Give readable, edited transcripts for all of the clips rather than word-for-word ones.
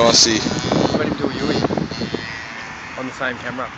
nicey. Let him do a Yui on the same camera.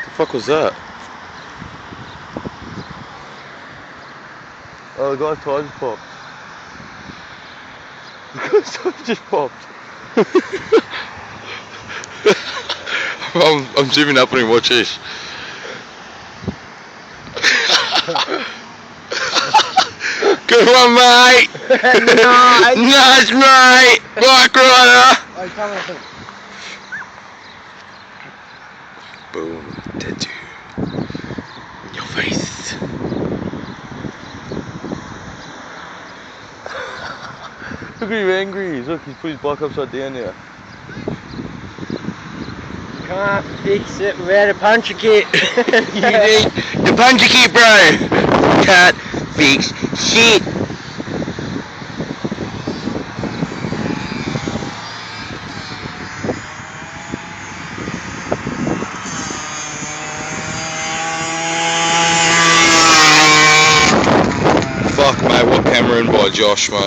The fuck was that? Oh, the guy's tires popped. The guy's tires just popped. I'm zooming up on him, watch this. Good one, mate! Nice, mate! Bike rider! Boom, tattoo. Your face. Look at how angry he is. Look, he's put his bike upside down there. Can't fix it without a puncher kit. You need the puncher kit, bro. Can't fix shit. Fuck, mate, what camera in by Josh, mate?